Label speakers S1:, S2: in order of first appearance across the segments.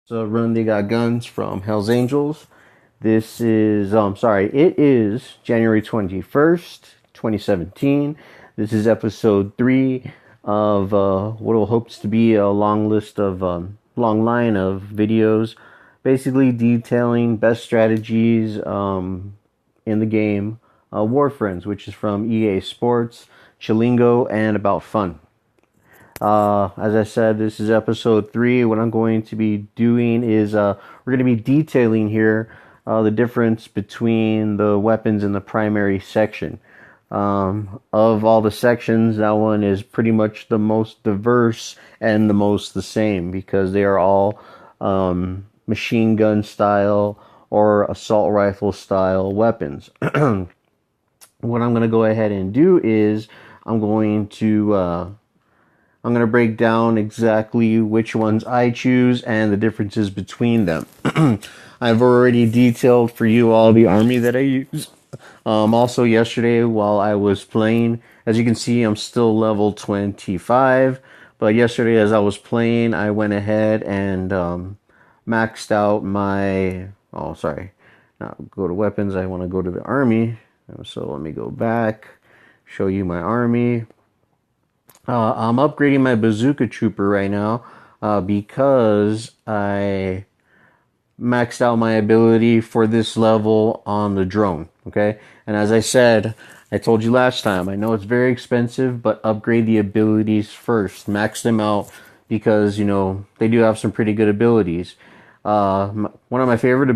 S1: So Run They Got Guns from Hell's Angels. It is January 21st, 2017. This is episode 3 of what hopes to be a long list of, long line of videos, basically detailing best strategies in the game Warfriends, which is from EA Sports, Chilingo, and About Fun. As I said, this is episode 3. What I'm going to be doing is we're going to be detailing here the difference between the weapons in the primary section. Of all the sections, that one is pretty much the most diverse and the most the same because they are all machine gun style or assault rifle style weapons. What I'm going to go ahead and do is I'm going to break down exactly which ones I choose and the differences between them. I've already detailed for you all the army that I use. Also, yesterday while I was playing, as you can see, I'm still level 25. But yesterday, as I was playing, I went ahead and maxed out my. Oh, sorry. Now go to weapons. I want to go to the army. So let me go back, show you my army. I'm upgrading my bazooka trooper right now because I maxed out my ability for this level on the drone. Okay, and as I said, I told you last time, I know it's very expensive, but upgrade the abilities first. Max them out because they do have some pretty good abilities. One of my favorite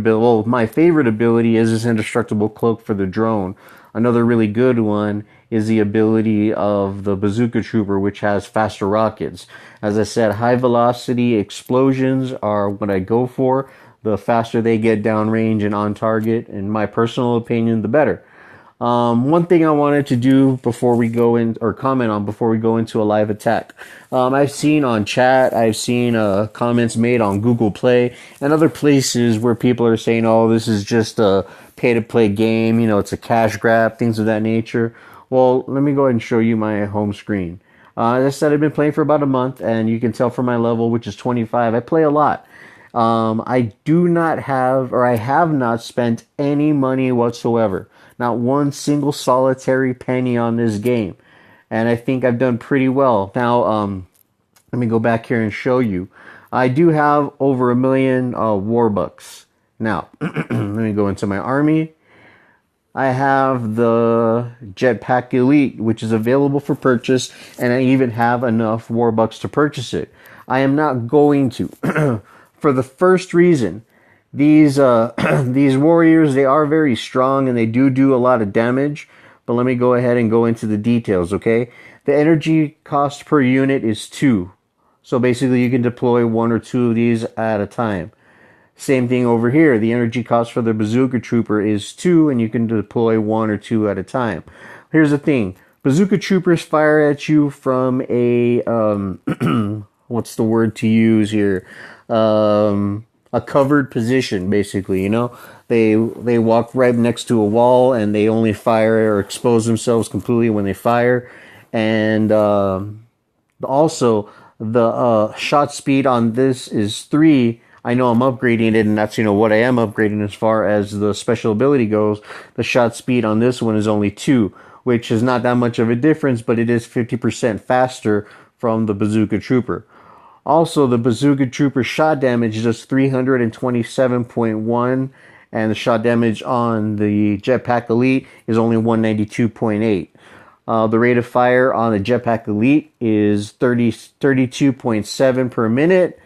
S1: my favorite ability is this indestructible cloak for the drone. Another really good one is the ability of the bazooka trooper, which has faster rockets. As I said, high velocity explosions are what I go for. The faster they get downrange and on target, in my personal opinion, the better. One thing I wanted to do before we go in, or comment on before we go into a live attack. I've seen on chat, I've seen comments made on Google Play and other places where people are saying, oh, this is just a pay-to-play game, it's a cash grab, things of that nature. Well, let me go ahead and show you my home screen. As I said, I've been playing for about a month, and you can tell from my level, which is 25, I play a lot. I do not have, or I have not spent any money whatsoever. Not one single solitary penny on this game. And I think I've done pretty well. Now, let me go back here and show you. I do have over 1 million Warbucks. Now, let me go into my army. I have the Jetpack Elite, which is available for purchase, and I even have enough Warbucks to purchase it. I am not going to. For the first reason, these these warriors, they are very strong and they do a lot of damage. But let me go ahead and go into the details, okay? The energy cost per unit is 2. So basically you can deploy 1 or 2 of these at a time. Same thing over here. The energy cost for the bazooka trooper is 2 and you can deploy 1 or 2 at a time. Here's the thing. Bazooka troopers fire at you from a what's the word to use here? A covered position, basically. They walk right next to a wall and they only fire or expose themselves completely when they fire. And also the shot speed on this is 3. I know I'm upgrading it, and that's what I am upgrading as far as the special ability goes. The shot speed on this one is only 2, which is not that much of a difference, but it is 50% faster from the bazooka trooper. Also, the bazooka trooper shot damage does 327.1, and the shot damage on the Jetpack Elite is only 192.8. The rate of fire on the Jetpack Elite is 32.7 per minute.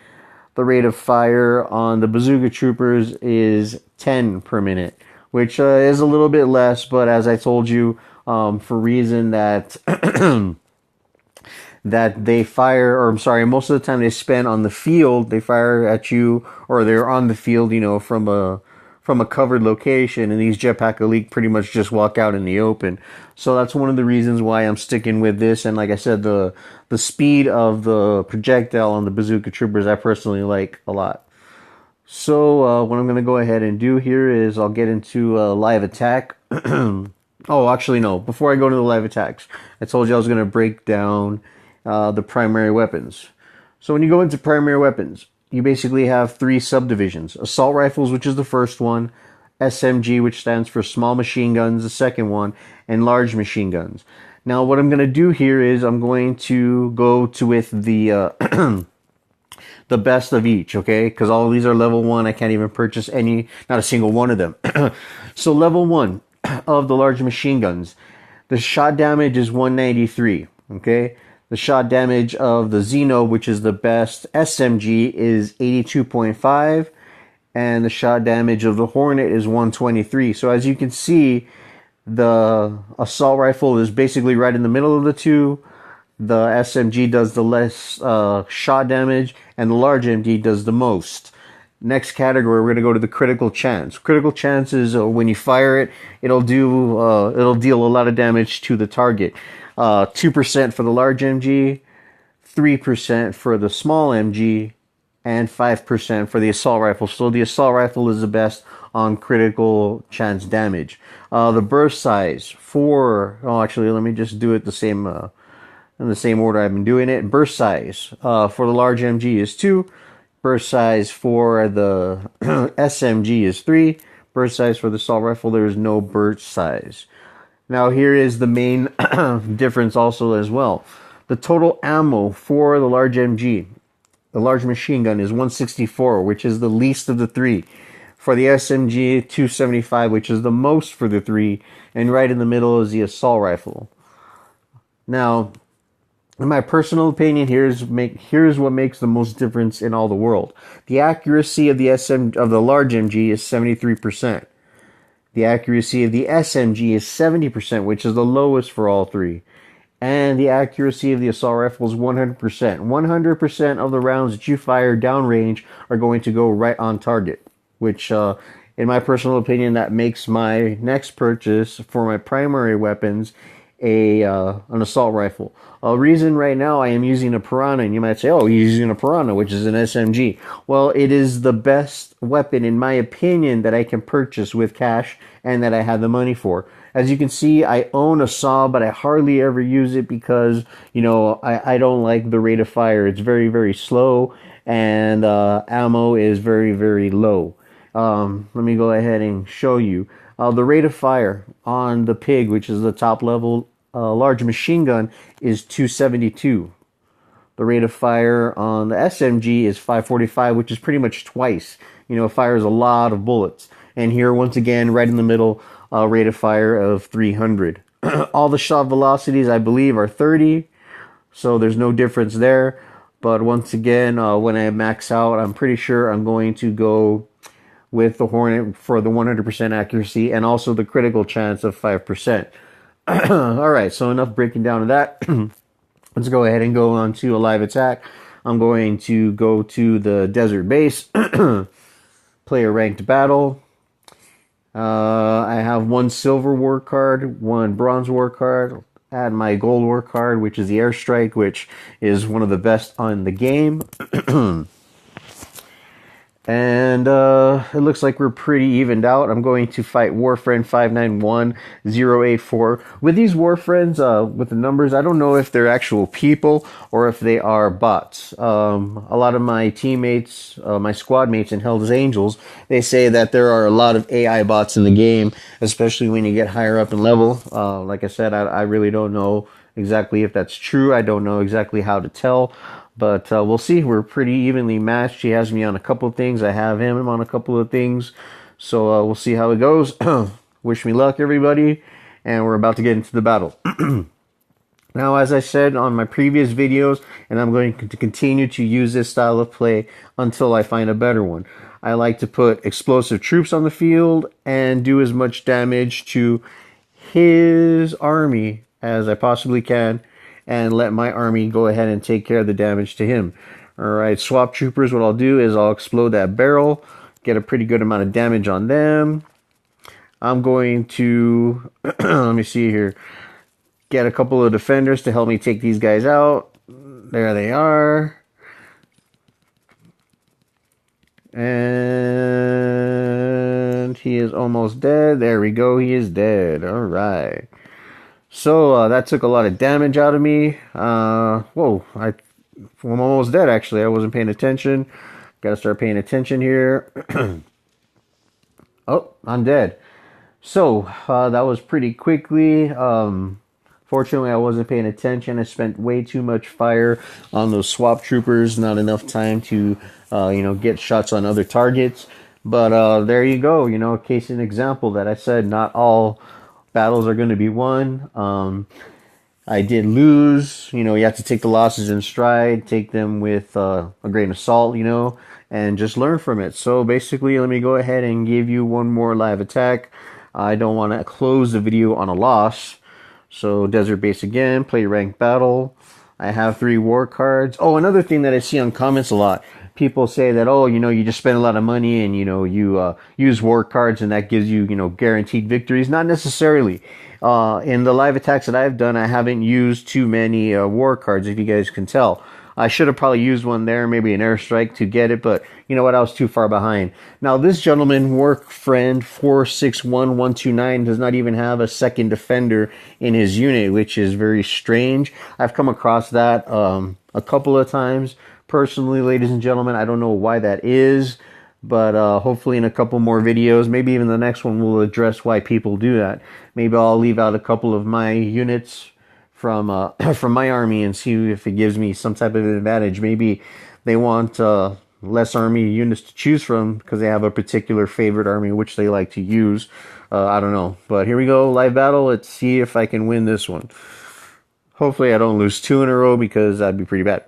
S1: The rate of fire on the bazooka troopers is 10 per minute, which is a little bit less, but as I told you, for reason that that they fire, or I'm sorry, most of the time they spend on the field, they fire at you, or they're on the field, from a covered location, and these Jetpack Elite pretty much just walk out in the open. So that's one of the reasons why I'm sticking with this. And like I said, the speed of the projectile on the bazooka troopers, I personally like a lot. So what I'm going to go ahead and do here is I'll get into a live attack. Oh, actually, no. Before I go to the live attacks, I told you I was going to break down the primary weapons. So when you go into primary weapons, you basically have three subdivisions. Assault rifles, which is the first one, SMG, which stands for small machine guns, the second one, and large machine guns. Now, what I'm going to do here is I'm going to go to with the the best of each, okay? Because all of these are level 1. I can't even purchase any, not a single one of them. So level 1 of the large machine guns, the shot damage is 193, okay? The shot damage of the Xeno, which is the best SMG, is 82.5, and the shot damage of the Hornet is 123. So as you can see, the assault rifle is basically right in the middle of the two. The SMG does the less shot damage, and the large MD does the most. Next category, we're going to go to the critical chance. Critical chance is when you fire it, it'll deal a lot of damage to the target. 2% for the large MG, 3% for the small MG, and 5% for the assault rifle. So the assault rifle is the best on critical chance damage. The burst size actually, let me just do it the same in the same order I've been doing it. Burst size for the large MG is 2. Burst size for the SMG is 3. Burst size for the assault rifle, there is no burst size. Now here is the main difference also as well. The total ammo for the large MG, the large machine gun, is 164, which is the least of the three. For the SMG, 275, which is the most for the three. And right in the middle is the assault rifle. Now, in my personal opinion, here's what makes the most difference in all the world. The accuracy of the large MG is 73%. The accuracy of the SMG is 70%, which is the lowest for all three. And the accuracy of the assault rifle is 100%. 100% of the rounds that you fire downrange are going to go right on target, which, in my personal opinion, that makes my next purchase for my primary weapons an assault rifle. A reason right now I am using a Piranha, and you might say, oh, you're using a Piranha, which is an SMG. Well, it is the best weapon, in my opinion, that I can purchase with cash and that I have the money for. As you can see, I own a saw, but I hardly ever use it because, I don't like the rate of fire. It's very, very slow, and ammo is very, very low. Let me go ahead and show you. The rate of fire on the Pig, which is the top level large machine gun, is 272. The rate of fire on the SMG is 545, which is pretty much twice. It fires a lot of bullets. And here, once again, right in the middle, rate of fire of 300. All the shot velocities, I believe, are 30, so there's no difference there. But once again, when I max out, I'm pretty sure I'm going to go with the Hornet for the 100% accuracy and also the critical chance of 5%. Alright, so enough breaking down of that. Let's go ahead and go on to a live attack. I'm going to go to the desert base, play a ranked battle. I have 1 silver war card, 1 bronze war card, add my gold war card, which is the airstrike, which is one of the best on the game. And it looks like we're pretty evened out. I'm going to fight Warfriend 591084. With these Warfriends, with the numbers, I don't know if they're actual people or if they are bots. A lot of my teammates, my squad mates in Hell's Angels, they say that there are a lot of AI bots in the game, especially when you get higher up in level. Like I said, I really don't know exactly if that's true. I don't know exactly how to tell. But we'll see. We're pretty evenly matched. He has me on a couple of things. I have him on a couple of things. So we'll see how it goes. Wish me luck, everybody. And we're about to get into the battle. Now, as I said on my previous videos, and I'm going to continue to use this style of play until I find a better one. I like to put explosive troops on the field and do as much damage to his army as I possibly can, and let my army go ahead and take care of the damage to him. Alright, swap troopers, what I'll do is I'll explode that barrel, get a pretty good amount of damage on them. I'm going to, let me see here, get a couple of defenders to help me take these guys out. There they are. And he is almost dead. There we go, he is dead. Alright. So that took a lot of damage out of me. I'm almost dead, actually. I wasn't paying attention. Gotta start paying attention here. Oh, I'm dead. So, that was pretty quickly. Fortunately, I wasn't paying attention. I spent way too much fire on those swap troopers, not enough time to, get shots on other targets. But there you go. Case in example that I said not all battles are going to be won. I did lose. You have to take the losses in stride, take them with a grain of salt, and just learn from it. So basically, let me go ahead and give you one more live attack. I don't want to close the video on a loss. So desert base again, play ranked battle. I have 3 war cards. Oh, another thing that I see on comments a lot. People say that, oh, you just spend a lot of money and, you use war cards and that gives you, guaranteed victories. Not necessarily. In the live attacks that I've done, I haven't used too many war cards, if you guys can tell. I should have probably used one there, maybe an airstrike to get it, but you know what, I was too far behind. Now, this gentleman, Warfriend 461129, does not even have a second defender in his unit, which is very strange. I've come across that a couple of times. Personally, ladies and gentlemen, I don't know why that is, but hopefully in a couple more videos, maybe even the next one, we'll address why people do that. Maybe I'll leave out a couple of my units from from my army and see if it gives me some type of advantage. Maybe they want less army units to choose from because they have a particular favorite army which they like to use. I don't know. But here we go, live battle. Let's see if I can win this one. Hopefully I don't lose 2 in a row because that'd be pretty bad.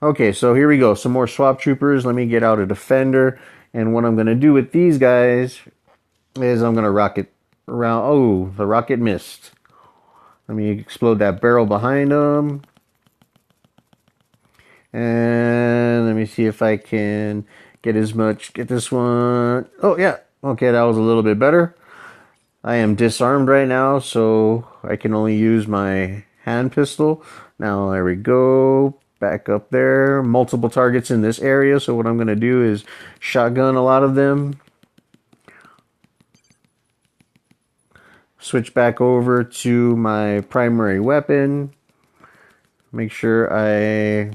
S1: Okay, so here we go. Some more swap troopers. Let me get out a defender. And what I'm going to do with these guys is I'm going to rocket around. Oh, the rocket missed. Let me explode that barrel behind them. And let me see if I can get this one. Oh, yeah. Okay, that was a little bit better. I am disarmed right now, so I can only use my hand pistol. Now, there we go. Back up there. Multiple targets in this area, so what I'm going to do is shotgun a lot of them. Switch back over to my primary weapon. Make sure I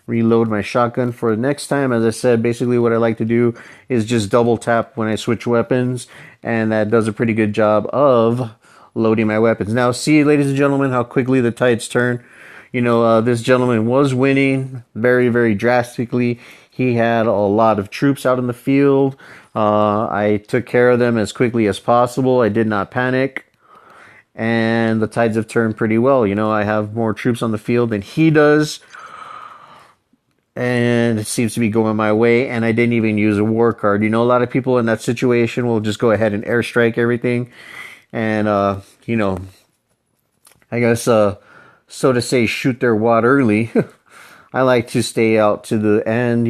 S1: reload my shotgun for the next time. As I said, basically what I like to do is just double tap when I switch weapons, and that does a pretty good job of loading my weapons. Now, see, ladies and gentlemen, how quickly the tides turn. This gentleman was winning very, very drastically. He had a lot of troops out in the field. I took care of them as quickly as possible. I did not panic. And the tides have turned pretty well. I have more troops on the field than he does. And it seems to be going my way. And I didn't even use a war card. A lot of people in that situation will just go ahead and airstrike everything. And, I guess, so to say, shoot their wad early. I like to stay out to the end,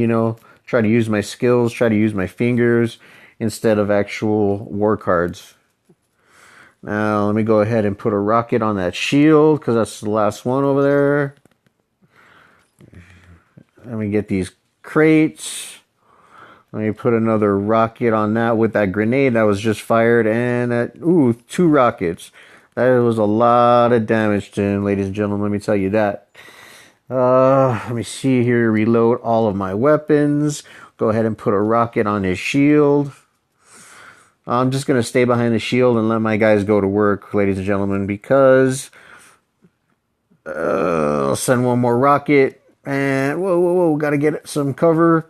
S1: try to use my skills, try to use my fingers instead of actual war cards. Now, let me go ahead and put a rocket on that shield because that's the last one over there. Let me get these crates. Let me put another rocket on that with that grenade that was just fired. And that, 2 rockets. That was a lot of damage to him, ladies and gentlemen. Let me tell you that. Let me see here. Reload all of my weapons. Go ahead and put a rocket on his shield. I'm just going to stay behind the shield and let my guys go to work, ladies and gentlemen, because I'll send one more rocket. And whoa, got to get some cover.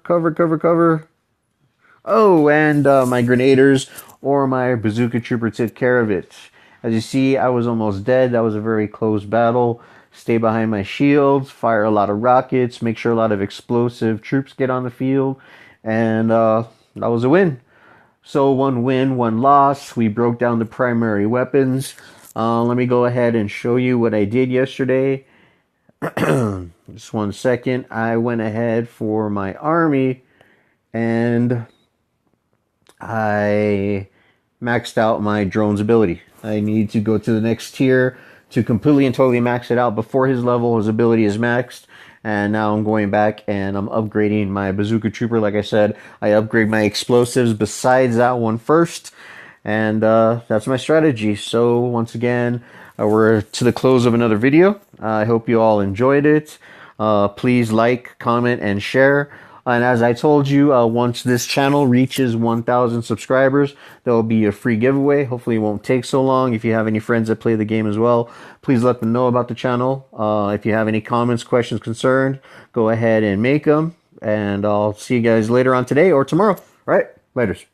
S1: Oh, and my grenadiers or my bazooka trooper took care of it. As you see, I was almost dead. That was a very close battle. Stay behind my shields, fire a lot of rockets, make sure a lot of explosive troops get on the field, and that was a win. So 1 win, 1 loss. We broke down the primary weapons. Let me go ahead and show you what I did yesterday. Just 1 second. I went ahead for my army, and I maxed out my drone's ability. I need to go to the next tier to completely and totally max it out before his level. His ability is maxed. And now I'm going back and I'm upgrading my bazooka trooper. Like I said, I upgrade my explosives besides that one first. And that's my strategy. So once again, we're to the close of another video. I hope you all enjoyed it. Please like, comment, and share. And as I told you, once this channel reaches 1,000 subscribers, there will be a free giveaway. Hopefully it won't take so long. If you have any friends that play the game as well, please let them know about the channel. If you have any comments, questions, concerns, go ahead and make them. And I'll see you guys later on today or tomorrow. All right, laters.